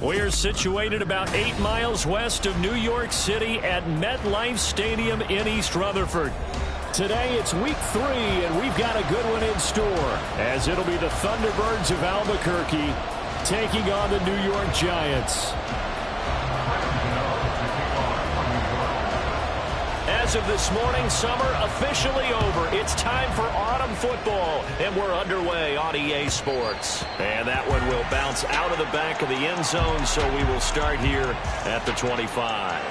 We are situated about 8 miles west of New York City at MetLife Stadium in East Rutherford. Today it's week 3, and we've got a good one in store, as it'll be the Thunderbirds of Albuquerque taking on the New York Giants. As of this morning, summer officially over. It's time for autumn football, and we're underway on EA Sports. And that one will bounce out of the back of the end zone, so we will start here at the 25.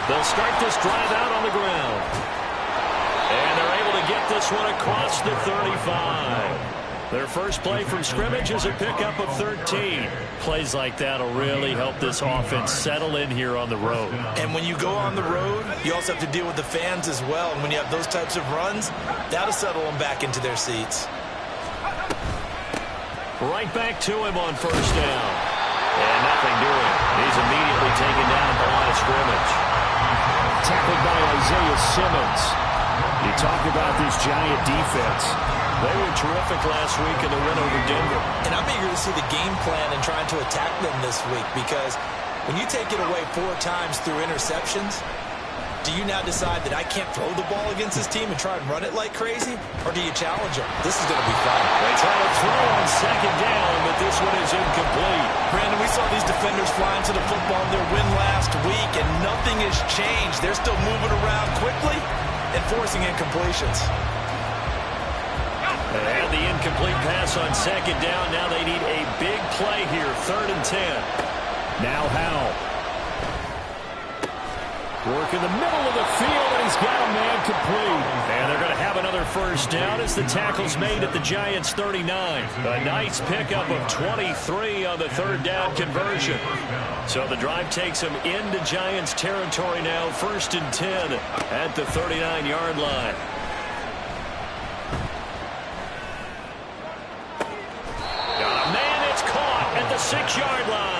They'll start this drive out on the ground. And they're able to get this one across the 35. Their first play from scrimmage is a pickup of 13. Plays like that will really help this offense settle in here on the road. And when you go on the road, you also have to deal with the fans as well. And when you have those types of runs, that'll settle them back into their seats. Right back to him on first down. And nothing doing. He's immediately taken down at the line of scrimmage. Tackled by Isaiah Simmons. You talk about this Giant defense. They were terrific last week in the win over Denver. And I'm eager to see the game plan and trying to attack them this week, because when you take it away 4 times through interceptions, do you now decide that I can't throw the ball against this team and try and run it like crazy? Or do you challenge them? This is going to be fun. They try to throw on second down, but this one is incomplete. Brandon, we saw these defenders flying to the football in their win last week, and nothing has changed. They're still moving around quickly and forcing incompletions. And the incomplete pass on second down. Now they need a big play here, 3rd and 10. Now Howell. Work in the middle of the field, and he's got a man complete. And they're going to have another first down as the tackle's made at the Giants' 39. A nice pickup of 23 on the 3rd down conversion. So the drive takes them into Giants territory now, 1st and 10 at the 39-yard line. Got a man, it's caught at the 6-yard line.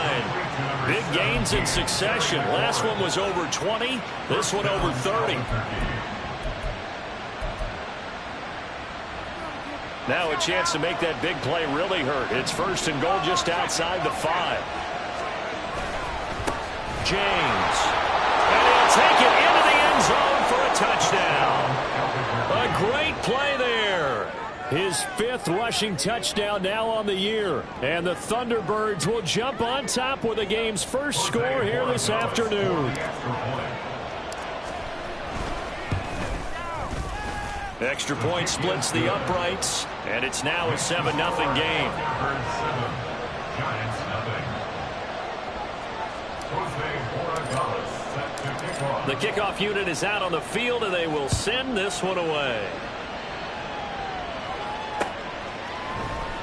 Big gains in succession. Last one was over 20. This one over 30. Now a chance to make that big play really hurt. It's 1st and goal just outside the 5. James. And he'll take it into the end zone for a touchdown. A great play there. His 5th rushing touchdown now on the year. And the Thunderbirds will jump on top with the game's first score here this afternoon. Extra point splits the uprights, and it's now a 7-0 game. The kickoff unit is out on the field, and they will send this one away.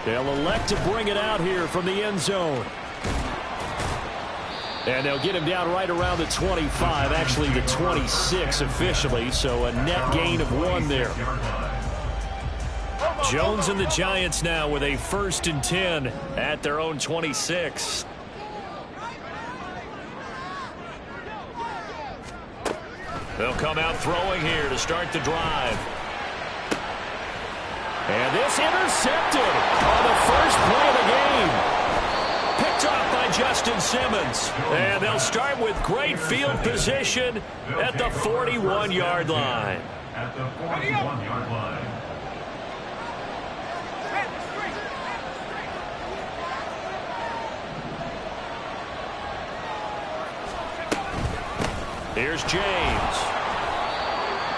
They'll elect to bring it out here from the end zone. And they'll get him down right around the 25, actually the 26 officially, so a net gain of 1 there. Jones and the Giants now with a 1st and 10 at their own 26. They'll come out throwing here to start the drive. And this intercepted on the first play of the game. Picked off by Justin Simmons. And they'll start with great field position at the 41-yard line. At the 41-yard line. Here's James.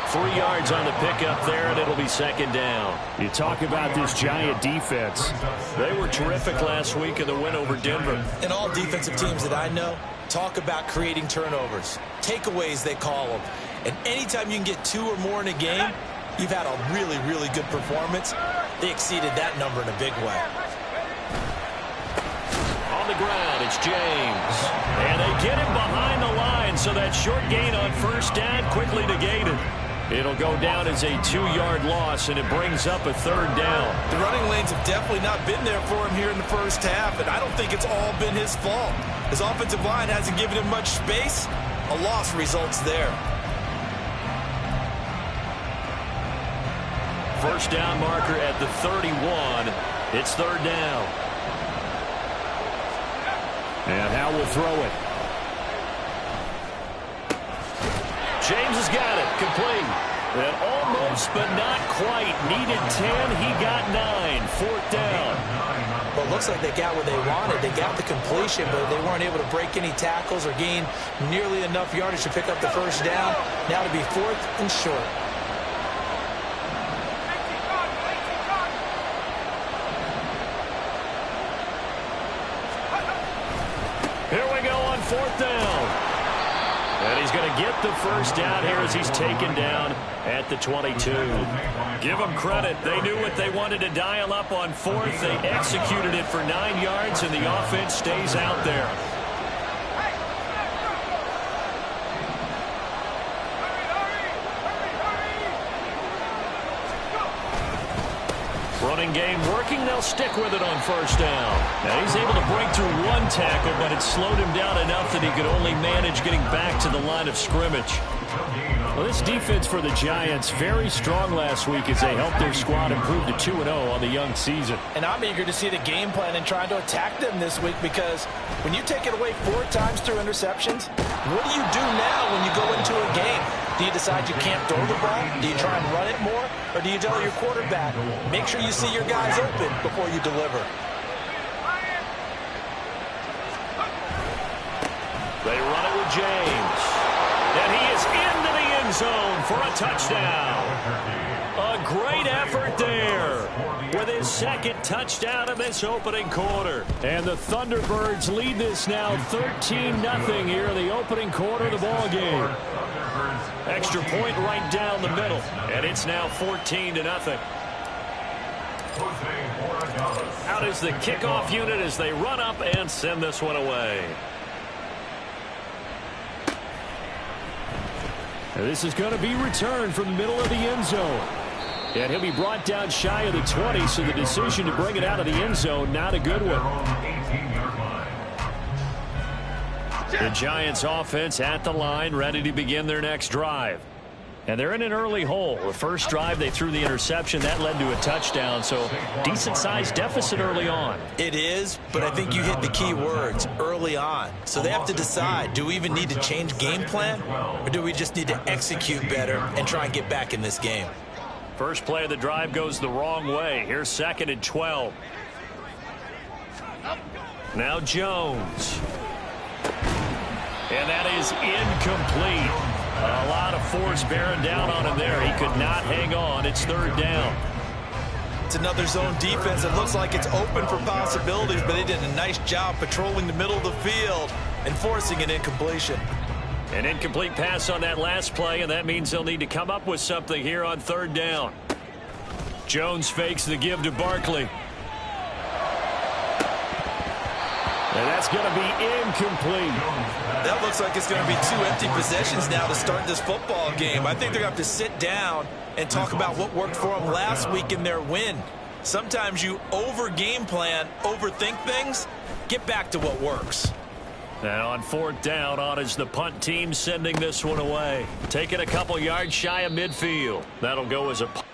3 yards on the pickup there, and it'll be 2nd down. You talk about this Giant defense. They were terrific last week in the win over Denver. And all defensive teams that I know talk about creating turnovers. Takeaways, they call them. And anytime you can get 2 or more in a game, you've had a really, really good performance. They exceeded that number in a big way. On the ground, it's James. And they get him behind the line, so that short gain on first down quickly negated. It'll go down as a 2-yard loss, and it brings up a third down. The running lanes have definitely not been there for him here in the first half, and I don't think it's all been his fault. His offensive line hasn't given him much space. A loss results there. First down marker at the 31. It's third down. And Howe will throw it. James has got it. Complete. And almost, but not quite. Needed 10. He got 9. Fourth down. Well, it looks like they got what they wanted. They got the completion, but they weren't able to break any tackles or gain nearly enough yardage to pick up the first down. Now to be fourth and short. Here we go on fourth down. And he's going to get the first down here as he's taken down at the 22. Give them credit. They knew what they wanted to dial up on fourth. They executed it for 9 yards, and the offense stays out there. Running game working. They'll stick with it on first down. Now he's able to break through one tackle, but it slowed him down enough that he could only manage getting back to the line of scrimmage. Well, this defense for the Giants, very strong last week as they helped their squad improve to 2-0 on the young season. And I'm eager to see the game plan and trying to attack them this week, because when you take it away 4 times through interceptions, what do you do now when you go into a game? Do you decide you can't throw the ball? Do you try and run it more? Or do you tell your quarterback, make sure you see your guys open before you deliver? They run it with James. And he is into the end zone for a touchdown. A great effort there with his second touchdown of this opening quarter. And the Thunderbirds lead this now 13-0 here in the opening quarter of the ball game. Extra point right down the middle, and it's now 14-0. Out is the kickoff unit as they run up and send this one away. And this is going to be returned from the middle of the end zone. And he'll be brought down shy of the 20, so the decision to bring it out of the end zone, not a good one. The Giants offense at the line, ready to begin their next drive. And they're in an early hole. The first drive, they threw the interception. That led to a touchdown, so decent-sized deficit early on. It is, but I think you hit the key words, early on. So they have to decide, do we even need to change game plan, or do we just need to execute better and try and get back in this game? First play of the drive goes the wrong way. Here's 2nd and 12. Now Jones. And that is incomplete. A lot of force bearing down on him there. He could not hang on. It's third down. It's another zone defense. It looks like it's open for possibilities, but they did a nice job patrolling the middle of the field and forcing an incompletion. An incomplete pass on that last play, and that means they'll need to come up with something here on third down. Jones fakes the give to Barkley. And that's going to be incomplete. That looks like it's going to be 2 empty possessions now to start this football game. I think they're going to have to sit down and talk about what worked for them last week in their win. Sometimes you over-game plan, overthink things. Get back to what works. Now on fourth down, on is the punt team sending this one away. Taking a couple yards shy of midfield. That'll go as a punt.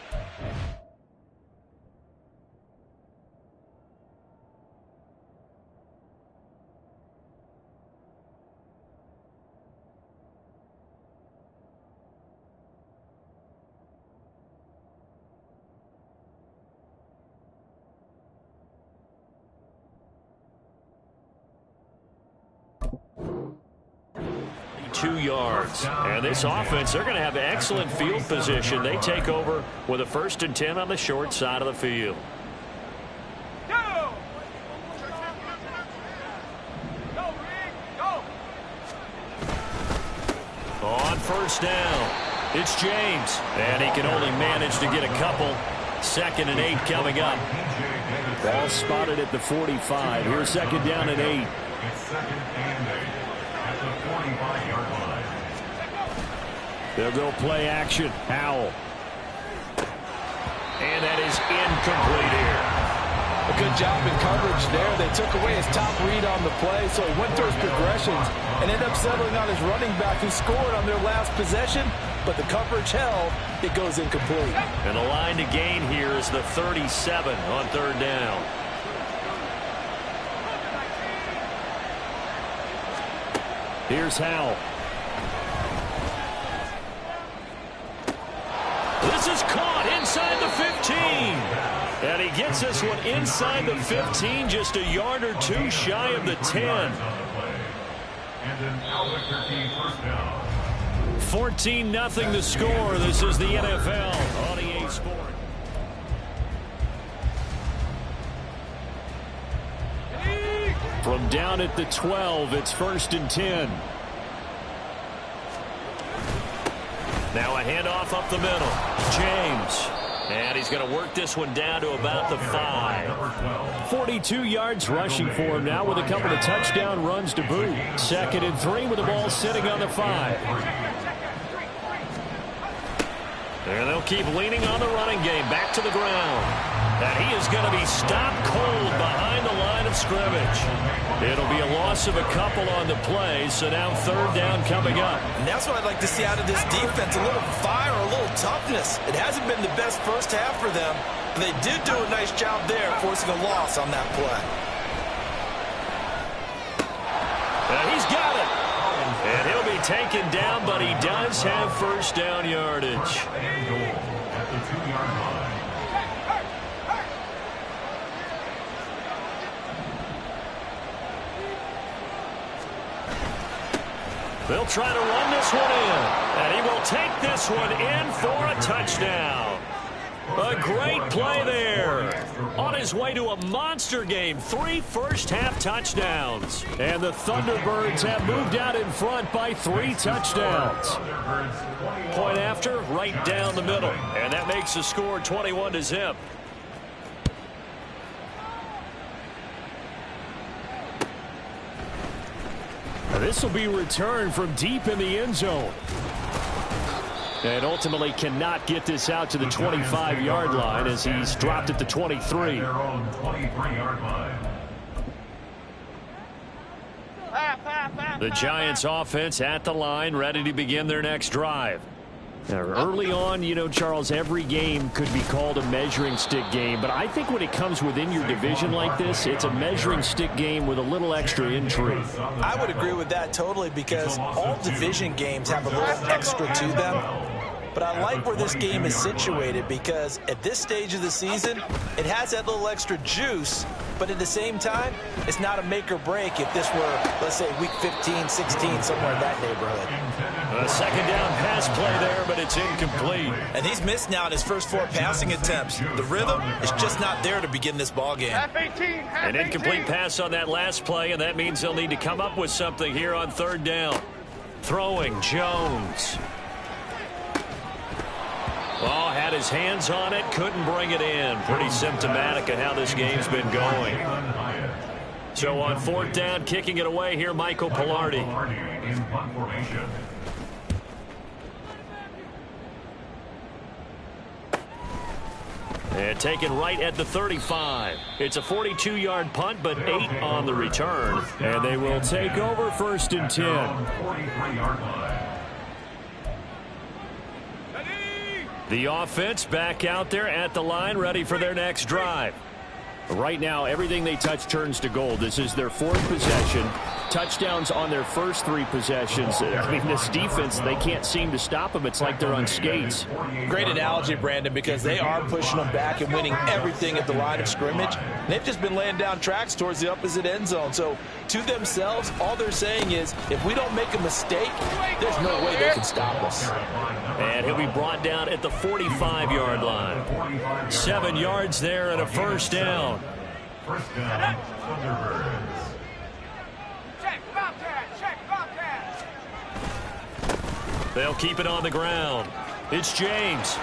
Yards. And this offense, they're going to have excellent field position. They take over with a 1st and 10 on the short side of the field. On first down, it's James. And he can only manage to get a couple. 2nd and 8 coming up. Ball spotted at the 45. Here's 2nd down and 8. They'll go play action. Howell. And that is incomplete here. A good job in coverage there. They took away his top read on the play, so he went through his progressions and ended up settling on his running back who scored on their last possession, but the coverage held. It goes incomplete. And the line to gain here is the 37 on third down. Here's Howell. This is caught inside the 15. And he gets this one inside the 15, just a yard or two shy of the 10. 14-0 the score. This is the NFL on EA Sports. From down at the 12, it's 1st and 10. Now a handoff up the middle. James. And he's going to work this one down to about the 5. 42 yards rushing for him now with a couple of touchdown runs to boot. 2nd and 3 with the ball sitting on the 5. And they'll keep leaning on the running game. Back to the ground. And he is going to be stopped cold behind the line of scrimmage. It'll be a loss of a couple on the play, so now 3rd down coming up. And that's what I'd like to see out of this defense, a little fire, a little toughness. It hasn't been the best first half for them, but they did do a nice job there forcing a loss on that play. And he's got it. And he'll be taken down, but he does have 1st down yardage. They'll try to run this one in. And he will take this one in for a touchdown. A great play there. On his way to a monster game. 3 first-half touchdowns. And the Thunderbirds have moved out in front by 3 touchdowns. Point after, right down the middle. And that makes the score 21-0. This will be returned from deep in the end zone. And ultimately cannot get this out to the 25-yard line as he's dropped at the 23. The Giants offense at the line, ready to begin their next drive. Now, early on, you know, Charles, every game could be called a measuring stick game. But I think when it comes within your division like this, it's a measuring stick game with a little extra intrigue. I would agree with that totally because all division games have a little extra to them. But I like where this game is situated because at this stage of the season, it has that little extra juice. But at the same time, it's not a make or break if this were, let's say, week 15, 16, somewhere in that neighborhood. A 2nd down pass play there, but it's incomplete. And he's missed now in his first 4 passing attempts. The rhythm is just not there to begin this ball game. An incomplete pass on that last play, and that means they'll need to come up with something here on 3rd down. Throwing, Jones. Oh, had his hands on it, couldn't bring it in. Pretty symptomatic of how this game's been going. So on 4th down, kicking it away here, Michael Palardy. And taken right at the 35. It's a 42-yard punt, but 8 on the return. And they will take over 1st and 10. The offense back out there at the line, ready for their next drive. Right now, everything they touch turns to gold. This is their 4th possession. Touchdowns on their first 3 possessions. I mean, this defense, they can't seem to stop them. It's like they're on skates. Great analogy, Brandon, because they are pushing them back and winning everything at the line of scrimmage. They've just been laying down tracks towards the opposite end zone. So to themselves, all they're saying is, if we don't make a mistake, there's no way they can stop us. And he'll be brought down at the 45-yard line. 7 yards there and a 1st down. First down, Thunderbirds. Check Bobcat. They'll keep it on the ground. It's James.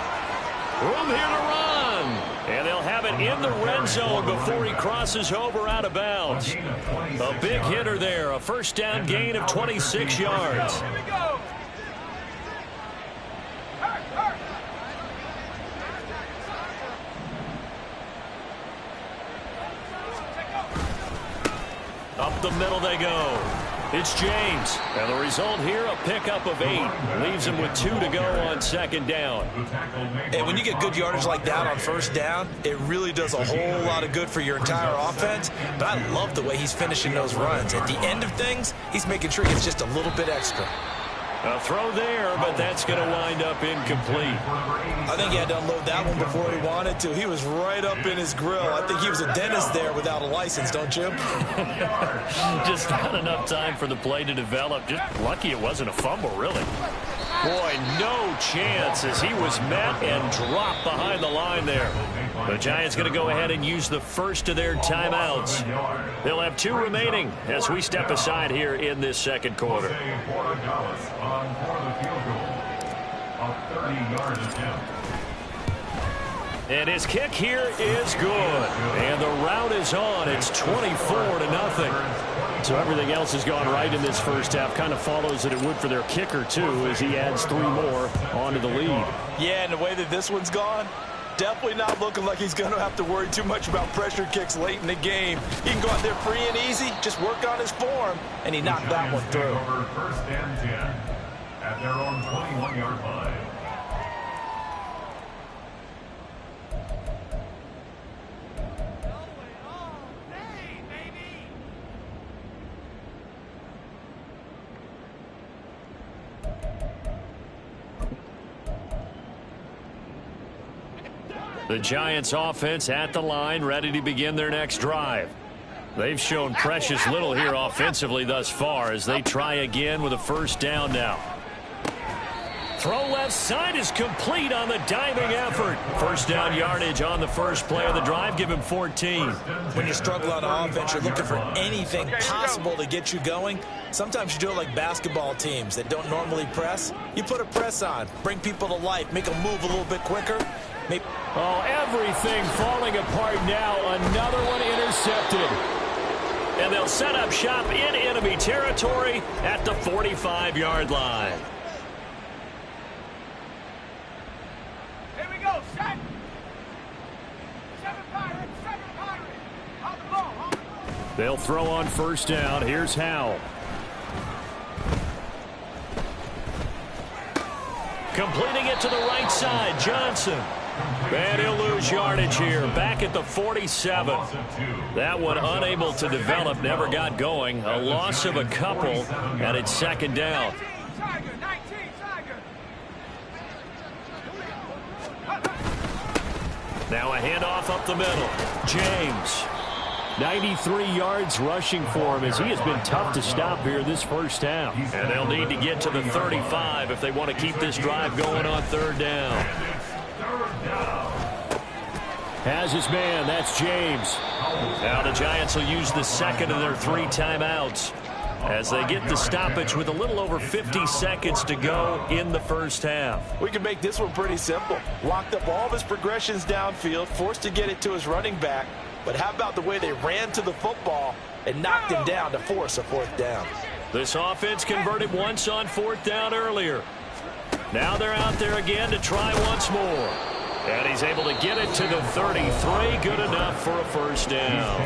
Room here to run. And they'll have it in the red zone before he crosses over out of bounds. A big hitter there. A 1st down gain of 26 yards. Up the middle they go. It's James. And the result here, a pickup of 8. Leaves him with 2 to go on second down. And when you get good yardage like that on first down, it really does a whole lot of good for your entire offense. But I love the way he's finishing those runs. At the end of things, he's making sure he gets just a little bit extra. A throw there, but that's going to wind up incomplete. I think he had to unload that one before he wanted to. He was right up in his grill. I think he was a dentist there without a license, don't you? Just not enough time for the play to develop. Just lucky it wasn't a fumble, really. Boy, no chance as he was met and dropped behind the line there. The Giants going to go ahead and use the first of their timeouts. They'll have 2 remaining as we step aside here in this second quarter. And his kick here is good. And the route is on. It's 24-0. So everything else has gone right in this first half. Kind of follows that it would for their kicker, too, as he adds 3 more onto the lead. Yeah, and the way that this one's gone, definitely not looking like he's going to have to worry too much about pressure kicks late in the game. He can go out there free and easy, just work on his form, and he knocked that one through. First and 10 at their own 21-yard line. The Giants offense at the line, ready to begin their next drive. They've shown precious little here offensively thus far as they try again with a first down now. Throw left side is complete on the diving effort. First down yardage on the first play of the drive. Give him 14. When you struggle on offense, you're looking for anything possible to get you going. Sometimes you do it like basketball teams that don't normally press. You put a press on, bring people to life, make them move a little bit quicker. Oh, everything falling apart now. Another one intercepted. And they'll set up shop in enemy territory at the 45-yard line. Here we go, set. 7 Pirates, 7 Pirates. On the ball, on the ball. They'll throw on first down. Here's Howell. Completing it to the right side, Johnson. And he'll lose yardage here, back at the 47. That one unable to develop, never got going. A loss of a couple, and it's second down. 19, Tiger, 19, Tiger. Now a handoff up the middle. James. 93 yards rushing for him as he has been tough to stop here this first half. And they'll need to get to the 35 if they want to keep this drive going on third down. Has his man, that's James. Now the Giants will use the second of their 3 timeouts as they get the stoppage with a little over 50 seconds to go in the first half. We can make this one pretty simple. Locked up all of his progressions downfield, forced to get it to his running back. But how about the way they ran to the football and knocked him down to force a 4th down? This offense converted once on 4th down earlier. Now they're out there again to try once more. And he's able to get it to the 33. Good enough for a first down.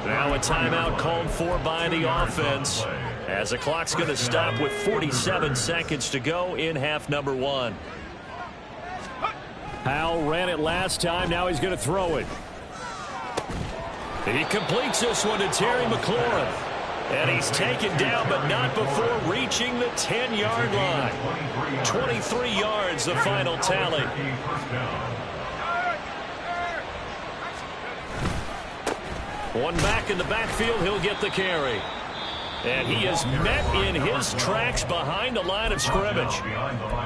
Now a timeout called for by the offense as the clock's going to stop with 47 seconds to go in half number 1. Howell ran it last time. Now he's going to throw it. He completes this one to Terry McLaurin. And he's taken down, but not before reaching the 10-yard line. 23 yards, the final tally. One back in the backfield, he'll get the carry. And he is met in his tracks behind the line of scrimmage.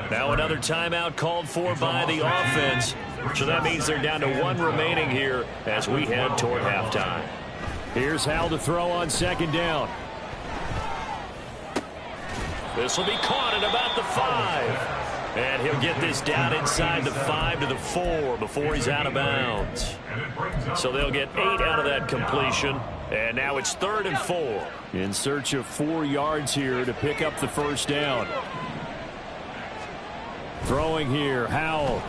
Now another timeout called for by the offense. So that means they're down to 1 remaining here as we head toward halftime. Here's Howell to throw on second down. This will be caught at about the 5. And he'll get this down inside the 5 to the 4 before he's out of bounds. So they'll get 8 out of that completion. And now it's 3rd and 4. In search of 4 yards here to pick up the first down. Throwing here, Howell.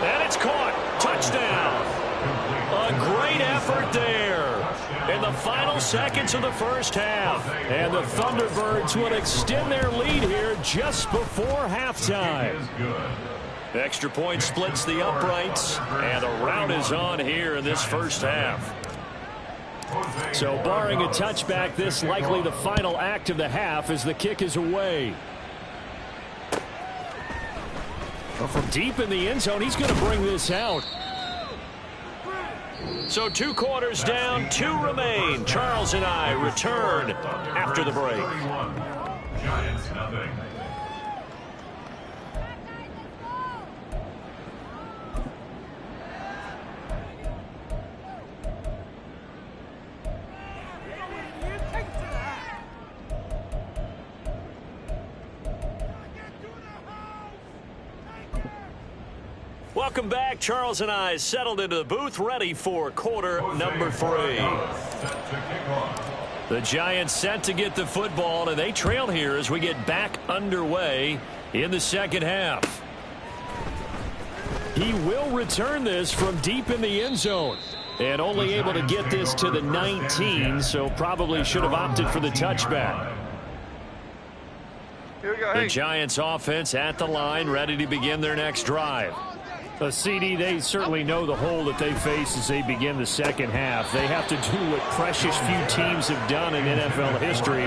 And it's caught. Touchdown. A great great effort there in the final seconds of the first half. And the Thunderbirds will extend their lead here just before halftime. Extra point splits the uprights, and the rout is on here in this first half. So barring a touchback, this likely the final act of the half as the kick is away. Well, from deep in the end zone, he's going to bring this out. So 2 quarters down, 2 remain. Charles and I return after the break. Giants nothing. Welcome back. Charles and I settled into the booth, ready for quarter number 3. The Giants set to get the football, and they trail here as we get back underway in the second half. He will return this from deep in the end zone, and only able to get this to the 19, so probably should have opted for the touchback. Here we go. The Giants offense at the line, ready to begin their next drive. CD, they certainly know the hole that they face as they begin the second half. They have to do what precious few teams have done in NFL history.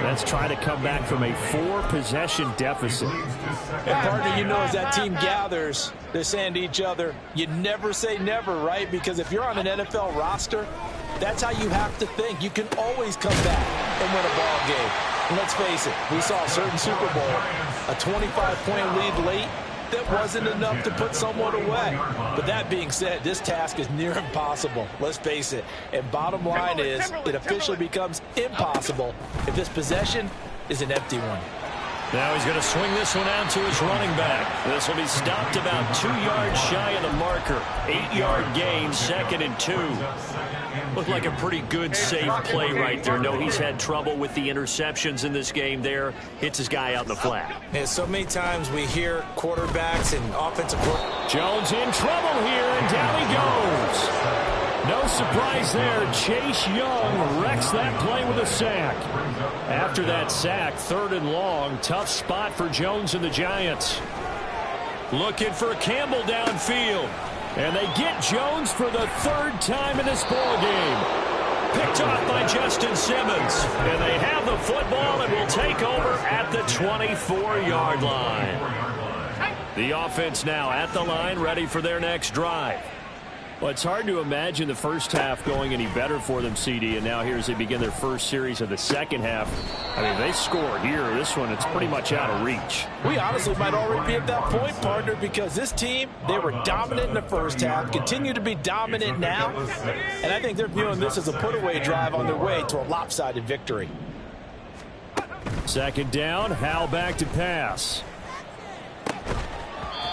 That's try to come back from a 4-possession deficit. And partner, you know, as that team gathers, they're saying to each other, you never say never, right? Because if you're on an NFL roster, that's how you have to think. You can always come back and win a ball game. And let's face it, we saw a certain Super Bowl, a 25-point lead late. That wasn't enough to put someone away. But that being said, this task is near impossible. Let's face it. And bottom line is, it officially becomes impossible if this possession is an empty one. Now he's going to swing this one out to his running back. This will be stopped about 2 yards shy of the marker. 8-yard gain, 2nd and 2. Looked like a pretty good, safe play right there. No, he's had trouble with the interceptions in this game there. Hits his guy out in the flat. And so many times we hear quarterbacks and offensive coordinators. Jones in trouble here, and down he goes. No surprise there. Chase Young wrecks that play with a sack. After that sack, 3rd and long. Tough spot for Jones and the Giants. Looking for Campbell downfield. And they get Jones for the 3rd time in this ball game. Picked off by Justin Simmons. And they have the football and will take over at the 24-yard line. The offense now at the line, ready for their next drive. Well, it's hard to imagine the first half going any better for them, CD, and now here as they begin their first series of the second half. I mean, they score here. This one, it's pretty much out of reach. We honestly might already be at that point, partner, because this team, they were dominant in the first half, continue to be dominant now, and I think they're viewing this as a put-away drive on their way to a lopsided victory. 2nd down, Howell back to pass.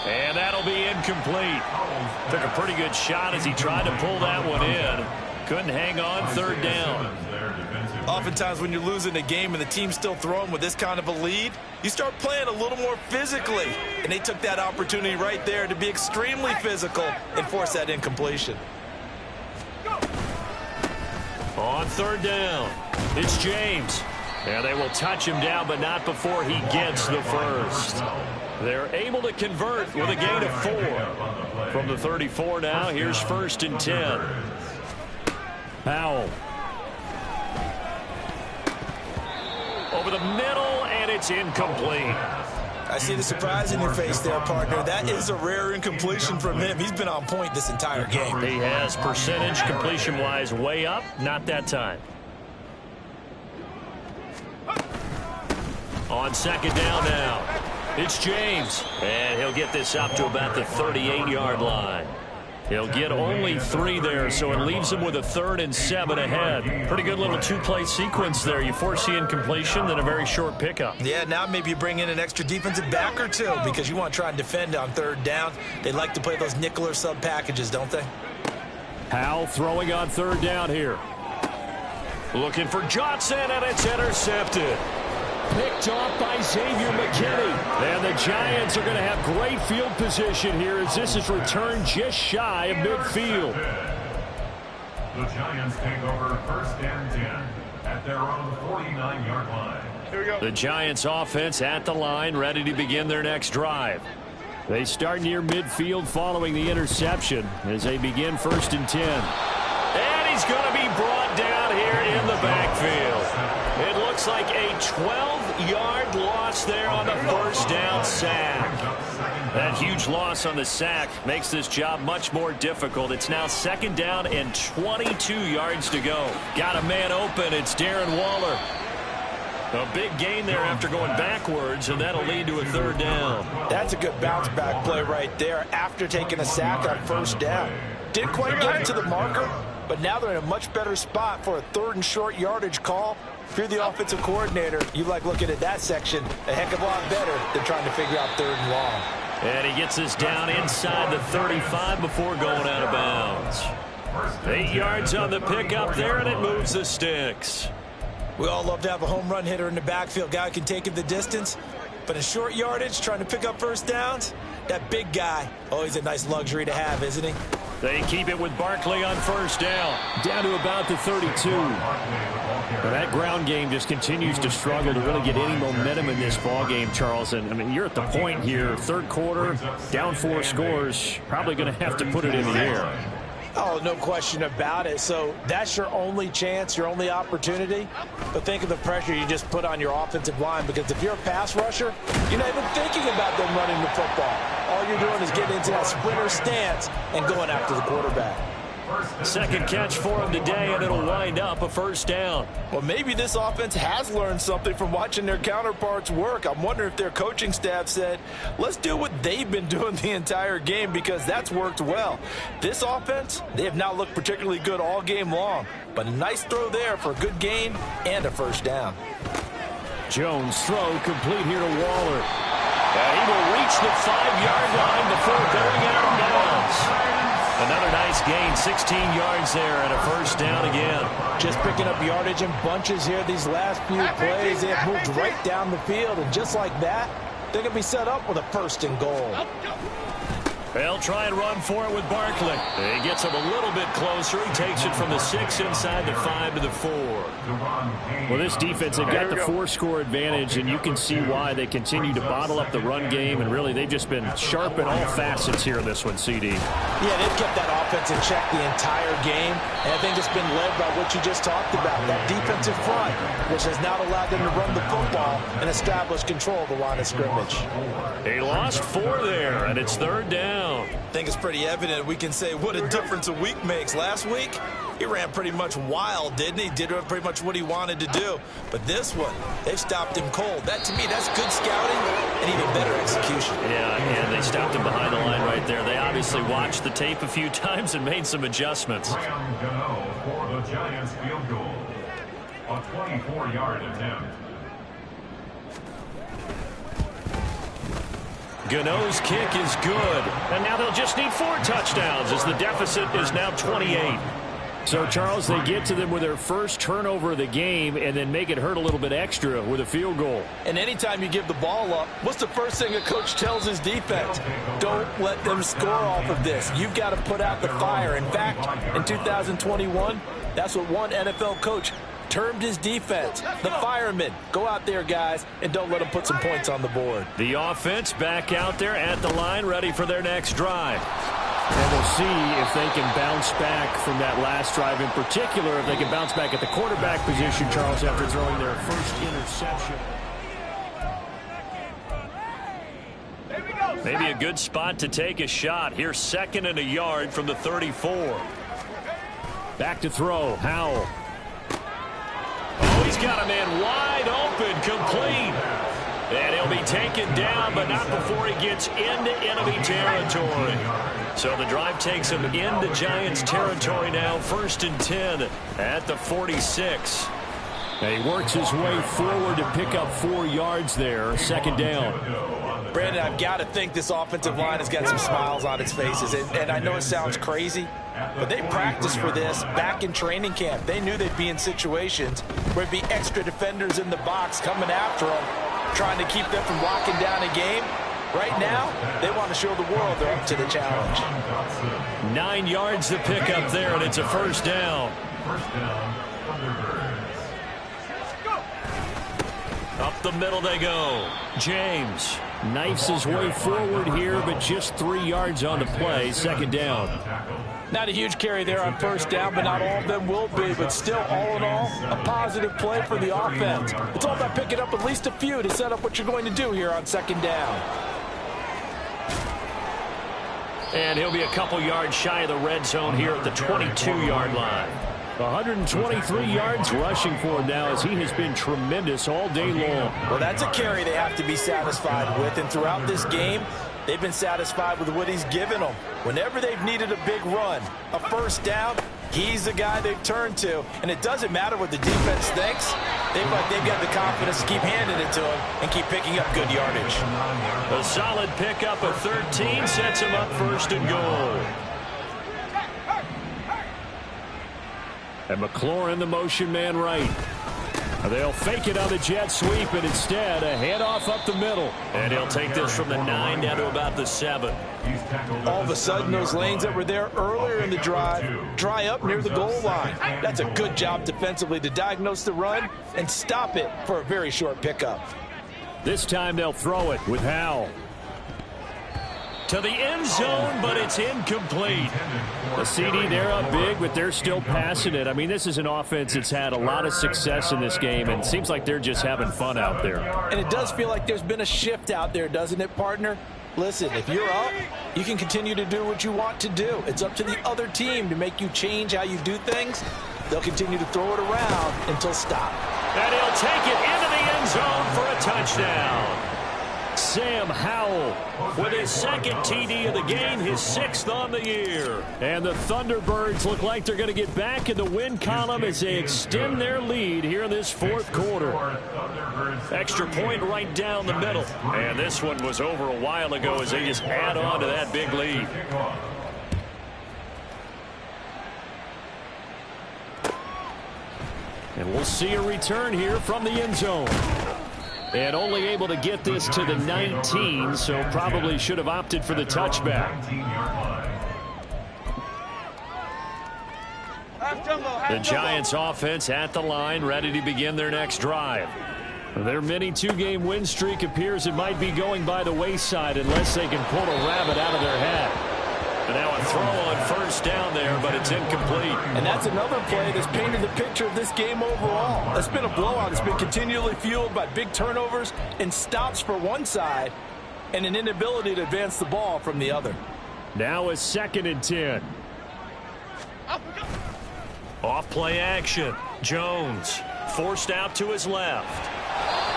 And that'll be incomplete. Took a pretty good shot as he tried to pull that one in. Couldn't hang on, 3rd down. Oftentimes when you're losing a game and the team's still throwing with this kind of a lead, you start playing a little more physically. And they took that opportunity right there to be extremely physical and force that incompletion. On 3rd down, it's James. And they will touch him down, but not before he gets the first. They're able to convert with a gain of 4. From the 34 now, here's 1st and 10. Howell. Over the middle, and it's incomplete. I see the surprise in your face there, partner. That is a rare incompletion from him. He's been on point this entire game. He has percentage completion-wise way up. Not that time. On 2nd down now. It's James, and he'll get this up to about the 38-yard line. He'll get only 3 there, so it leaves him with a 3rd and 7 ahead. Pretty good little 2-play sequence there. You force the incompletion, then a very short pickup. Yeah, now maybe you bring in an extra defensive back or 2 because you want to try and defend on 3rd down. They like to play those nickel or sub packages, don't they? Howell throwing on 3rd down here. Looking for Johnson, and it's intercepted. Picked off by Xavier McKinney. And the Giants are going to have great field position here as this is returned just shy of midfield. The Giants take over 1st and 10 at their own 49-yard line. Here we go. The Giants offense at the line, ready to begin their next drive. They start near midfield following the interception as they begin 1st and 10. And he's going to be brought down here in the backfield. It looks like a 12-yard loss there on the first down sack. That huge loss on the sack makes this job much more difficult. It's now 2nd down and 22 yards to go. Got a man open. It's Darren Waller. A big gain there after going backwards, and that'll lead to a 3rd down. That's a good bounce back play right there after taking a sack on 1st down. Didn't quite get it to the marker, but now they're in a much better spot for a 3rd and short yardage call. If you're the offensive coordinator, you like looking at that section a heck of a lot better than trying to figure out 3rd and long. And he gets us down inside the 35 before going out of bounds. 8 yards on the pickup there, and it moves the sticks. We all love to have a home run hitter in the backfield. Guy can take it the distance. But in short yardage, trying to pick up 1st downs, that big guy, always a nice luxury to have, isn't he? They keep it with Barkley on 1st down. Down to about the 32. But that ground game just continues to struggle to really get any momentum in this ball game, Charles. And I mean, you're at the point here, 3rd quarter, down 4 scores, probably going to have to put it in the air. Oh, no question about it. So that's your only chance, your only opportunity. But think of the pressure you just put on your offensive line, because if you're a pass rusher, you're not even thinking about them running the football. All you're doing is getting into that sprinter stance and going after the quarterback. 2nd catch for him today, and it'll wind up a 1st down. Well, maybe this offense has learned something from watching their counterparts work. I'm wondering if their coaching staff said, let's do what they've been doing the entire game, because that's worked well. This offense, they have not looked particularly good all game long, but a nice throw there for a good gain and a 1st down. Jones' throw complete here to Waller. He will reach the 5-yard line before going out of bounds. Another nice gain, 16 yards there, and a 1st down again. Just picking up yardage in bunches here these last few plays. They have moved right down the field, and just like that, they're going to be set up with a 1st and goal. They'll try and run for it with Barkley. He gets him a little bit closer. He takes it from the 6 inside the 5 to the 4. Well, this defense, they've got the 4-score advantage, and you can see why they continue to bottle up the run game, and really they've just been sharp in all facets here in this one, CD. Yeah, they've kept that offense in check the entire game, and I think it's been led by what you just talked about, that defensive front, which has not allowed them to run the football and establish control of the line of scrimmage. They lost 4 there, and it's 3rd down. I think it's pretty evident we can say what a difference a week makes. Last week, he ran pretty much wild, didn't he? Did pretty much what he wanted to do. But this one, they've stopped him cold. That, to me, that's good scouting and even better execution. Yeah, and they stopped him behind the line right there. They obviously watched the tape a few times and made some adjustments. Graham Gano for the Giants field goal. A 24-yard attempt. Gano's kick is good. And now they'll just need 4 touchdowns as the deficit is now 28. So, Charles, they get to them with their first turnover of the game and then make it hurt a little bit extra with a field goal. And anytime you give the ball up, what's the first thing a coach tells his defense? Don't let them score off of this. You've got to put out the fire. In fact, in 2021, that's what one NFL coach termed his defense, the firemen. Go out there, guys, and don't let them put some points on the board. The offense back out there at the line, ready for their next drive. And we'll see if they can bounce back from that last drive, in particular, if they can bounce back at the quarterback position, Charles, after throwing their first interception. Maybe a good spot to take a shot. Here's 2nd and a yard from the 34. Back to throw, Howell. Oh, he's got a man wide open, complete. And he'll be taken down, but not before he gets into enemy territory. So the drive takes him into Giants territory now, 1st and 10 at the 46. And he works his way forward to pick up 4 yards there, 2nd down. Brandon, I've got to think this offensive line has got some smiles on its faces. And I know it sounds crazy, but they practiced for this back in training camp. They knew they'd be in situations where there'd be extra defenders in the box coming after them, trying to keep them from locking down a game. Right now, they want to show the world they're up to the challenge. 9 yards to pick up there, and it's a first down. First down, Thunderbirds. Up the middle they go. James knifes his way forward here, but just 3 yards on the play. Second down. Not a huge carry there on first down, but not all of them will be. But still, all in all, a positive play for the offense. It's all about picking up at least a few to set up what you're going to do here on second down. And he'll be a couple yards shy of the red zone here at the 22-yard line. 123 yards rushing for him now, as he has been tremendous all day long. Well, that's a carry they have to be satisfied with. And throughout this game, they've been satisfied with what he's given them. Whenever they've needed a big run, a first down, he's the guy they've turned to. And it doesn't matter what the defense thinks. They've got the confidence to keep handing it to him and keep picking up good yardage. A solid pickup of 13 sets him up first and goal. And McLaurin, the motion man right. They'll fake it on the jet sweep, and instead a handoff up the middle. And he'll take this from the 9 down to about the 7. All of a sudden, those lanes that were there earlier in the drive dry up near the goal line. That's a good job defensively to diagnose the run and stop it for a very short pickup. This time they'll throw it with Howell. To the end zone, but it's incomplete. The CD, they're up big, but they're still passing it. I mean, this is an offense that's had a lot of success in this game, and it seems like they're just having fun out there. And it does feel like there's been a shift out there, doesn't it, partner? Listen, if you're up, you can continue to do what you want to do. It's up to the other team to make you change how you do things. They'll continue to throw it around until stop. And he'll take it into the end zone for a touchdown. Sam Howell with his second TD of the game, his 6th on the year. And the Thunderbirds look like they're going to get back in the win column as they extend their lead here in this fourth quarter. Extra point right down the middle. And this one was over a while ago as they just add on to that big lead. And we'll see a return here from the end zone. And only able to get this to the 19, so probably should have opted for the touchback. The Giants offense at the line, ready to begin their next drive. Their mini 2-game win streak appears it might be going by the wayside unless they can pull a rabbit out of their hat. And now a throw on first down there, but it's incomplete. And that's another play that's painted the picture of this game overall. It's been a blowout. It's been continually fueled by big turnovers and stops for one side and an inability to advance the ball from the other. Now a 2nd and 10. Off play action. Jones forced out to his left.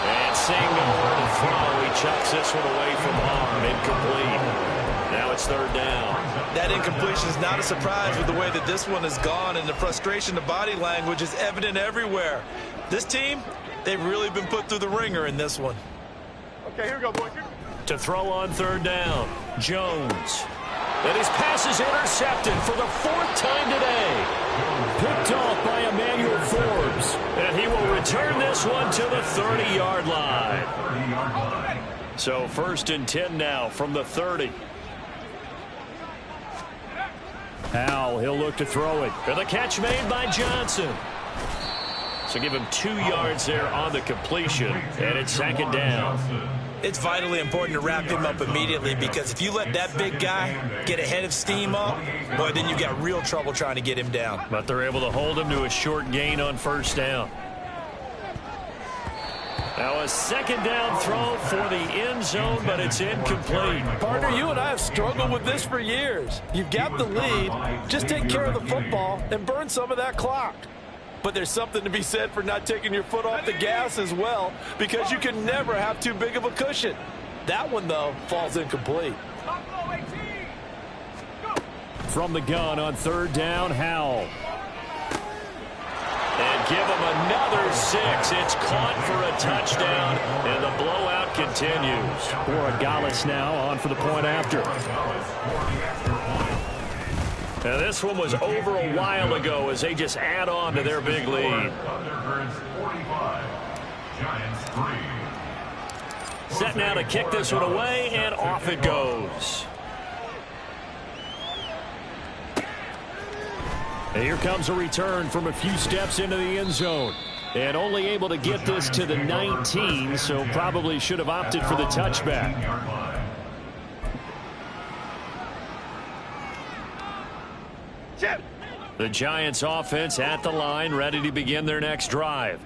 And seeing nowhere to throw, he chucks this one away from harm. Incomplete. Now it's 3rd down. That incompletion is not a surprise with the way that this one has gone, and the frustration, the body language is evident everywhere. This team, they've really been put through the ringer in this one. Okay, here we go, boys. To throw on 3rd down, Jones. And his pass is intercepted for the 4th time today. Picked off by Emmanuel Forbes. And he will return this one to the 30-yard line. So 1st and 10 now from the 30. Howell, he'll look to throw it. And the catch made by Johnson. So give him 2 yards there on the completion. And it's 2nd down. It's vitally important to wrap him up immediately, because if you let that big guy get ahead of steam up, boy, then you've got real trouble trying to get him down. But they're able to hold him to a short gain on 1st down. Now a 2nd down throw for the end zone, but it's incomplete. Partner, you and I have struggled with this for years. You've got the lead. Just take care of the football and burn some of that clock. But there's something to be said for not taking your foot off the gas as well, because you can never have too big of a cushion. That one, though, falls incomplete. From the gun on 3rd down, Howell. And give him another 6. It's caught for a touchdown, and the blowout continues. Borregales now on for the point after. Now this one was over a while ago as they just add on to their big lead. Thunderbirds 45, Giants 3. Set now to kick this one away, and off it goes. And here comes a return from a few steps into the end zone. And only able to get this to the 19, so probably should have opted for the touchback. The Giants offense at the line, ready to begin their next drive.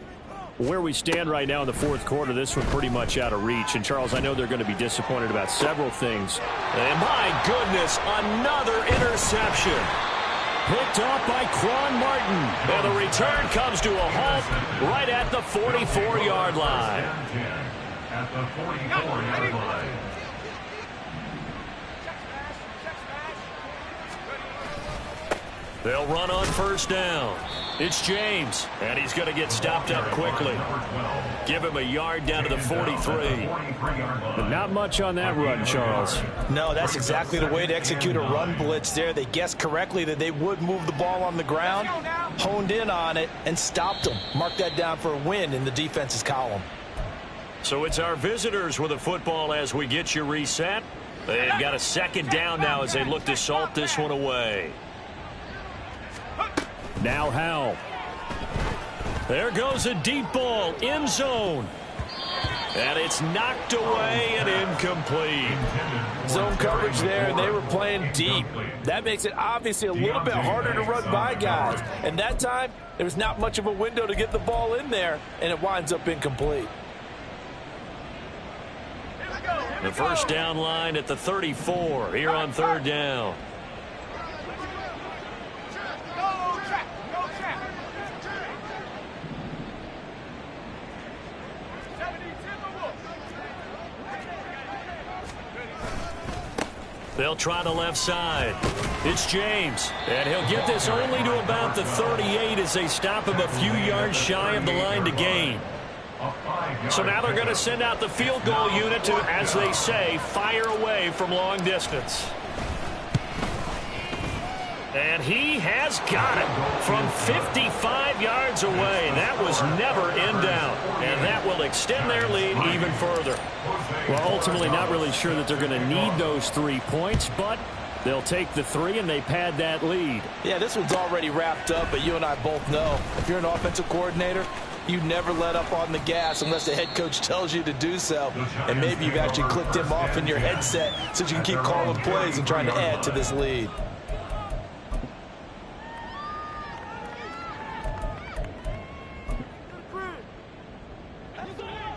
Where we stand right now in the fourth quarter, this one pretty much out of reach. And, Charles, I know they're going to be disappointed about several things. And, my goodness, another interception. Picked off by Quan Martin. And the return comes to a halt right at the 44-yard line. At the 44-yard line. They'll run on first down. It's James, and he's going to get stopped up quickly. Give him a yard down to the 43. But not much on that run, Charles. No, that's exactly the way to execute a run blitz there. They guessed correctly that they would move the ball on the ground, honed in on it, and stopped them. Mark that down for a win in the defense's column. So it's our visitors with a football as we get you reset. They've got a second down now as they look to salt this one away. Now Howell. There goes a deep ball, end zone. And it's knocked away and incomplete. Zone coverage there, and they were playing deep. That makes it obviously a little bit harder to run by guys. And that time, there was not much of a window to get the ball in there, and it winds up incomplete. The first down line at the 34 here on third down. They'll try the left side. It's James, and he'll get this only to about the 38 as they stop him a few yards shy of the line to gain. So now they're going to send out the field goal unit to, as they say, fire away from long distance. And he has got it from 55 yards away. That was never in doubt. And that will extend their lead even further. Well, ultimately not really sure that they're going to need those 3 points, but they'll take the 3 and they pad that lead. Yeah, this one's already wrapped up, but you and I both know if you're an offensive coordinator, you never let up on the gas unless the head coach tells you to do so. And maybe you've actually clicked him off in your headset so you can keep calling plays and trying to add to this lead.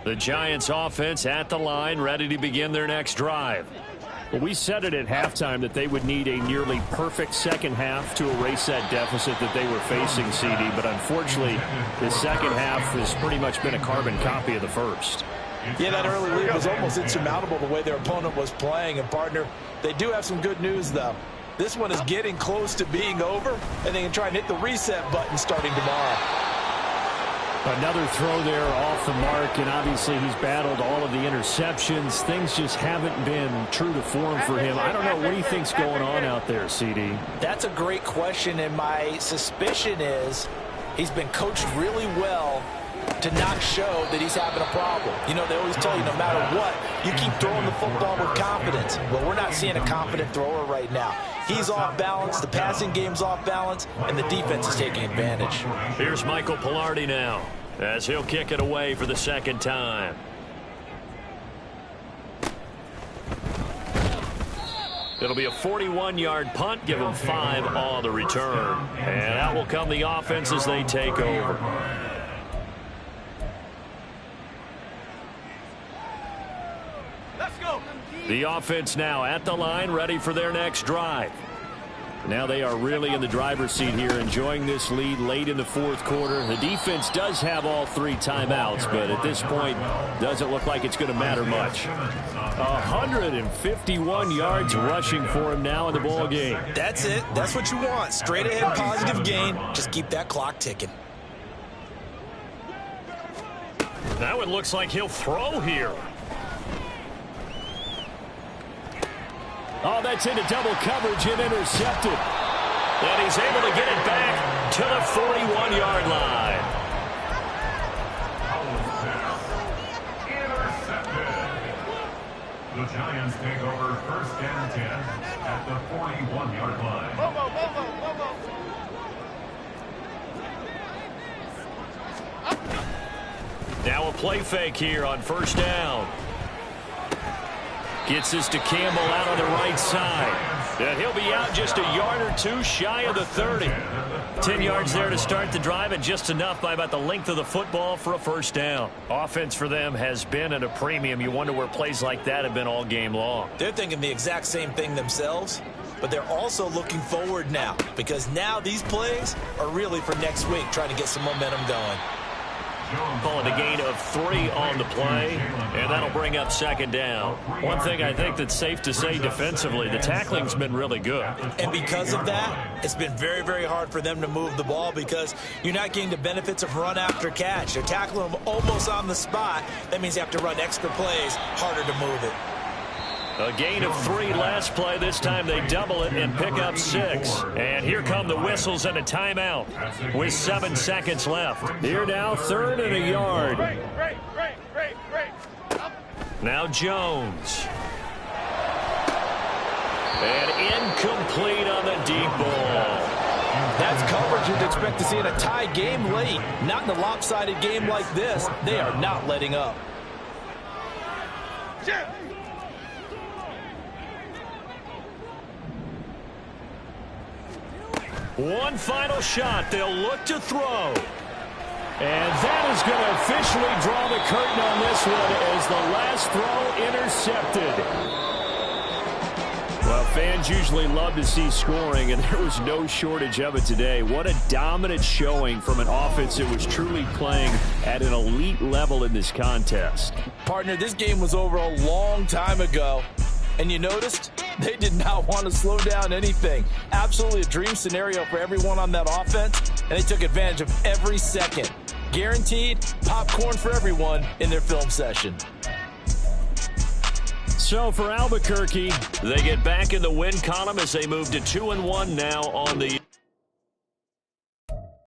The Giants offense at the line, ready to begin their next drive. Well, we said it at halftime that they would need a nearly perfect second half to erase that deficit that they were facing, CD. But unfortunately, the second half has pretty much been a carbon copy of the first. Yeah, that early lead was almost insurmountable the way their opponent was playing. And, partner, they do have some good news, though. This one is getting close to being over, and they can try and hit the reset button starting tomorrow. Another throw there off the mark, and obviously he's battled all of the interceptions. Things just haven't been true to form for him. I don't know. What do you think's going on out there, CD? That's a great question, and my suspicion is he's been coached really well to not show that he's having a problem. You know, they always tell you no matter what, you keep throwing the football with confidence. Well, we're not seeing a confident thrower right now. He's off balance, the passing game's off balance, and the defense is taking advantage. Here's Michael Pilardi now as he'll kick it away for the second time. It'll be a 41-yard punt, give them 5 on the return. And out will come the offense as they take over. The offense now at the line, ready for their next drive. Now they are really in the driver's seat here, enjoying this lead late in the fourth quarter. The defense does have all 3 timeouts, but at this point, doesn't look like it's going to matter much. 151 yards rushing for him now in the ball game. That's it. That's what you want. Straight ahead, positive gain. Just keep that clock ticking. Now it looks like he'll throw here. Oh, that's into double coverage and intercepted. And he's able to get it back to the 41-yard line. take over 1st and 10 at the 41-yard line. Now a play fake here on 1st down. Gets this to Campbell out on the right side. And he'll be out just a yard or two shy of the 30. 10 yards there to start the drive, and just enough by about the length of the football for a 1st down. Offense for them has been at a premium. You wonder where plays like that have been all game long. They're thinking the exact same thing themselves, but they're also looking forward now, because now these plays are really for next week, trying to get some momentum going. Calling a gain of 3 on the play, and that'll bring up 2nd down. One thing I think that's safe to say defensively, the tackling's been really good. And because of that, it's been very, very hard for them to move the ball because you're not getting the benefits of run after catch. They're tackling them almost on the spot. That means you have to run extra plays, harder to move it. A gain of 3 last play. This time they double it and pick up 6. And here come the whistles and a timeout with 7 seconds left. Here now, 3rd and a yard. Now Jones. And incomplete on the deep ball. That's coverage you'd expect to see in a tie game late. Not in a lopsided game like this. They are not letting up. One final shot. They'll look to throw. And that is going to officially draw the curtain on this one as the last throw intercepted. Well, fans usually love to see scoring, and there was no shortage of it today. What a dominant showing from an offense that was truly playing at an elite level in this contest. Partner, this game was over a long time ago. And you noticed they did not want to slow down anything. Absolutely a dream scenario for everyone on that offense, and they took advantage of every second. Guaranteed popcorn for everyone in their film session. So for Albuquerque, they get back in the win column as they move to 2-1 now on the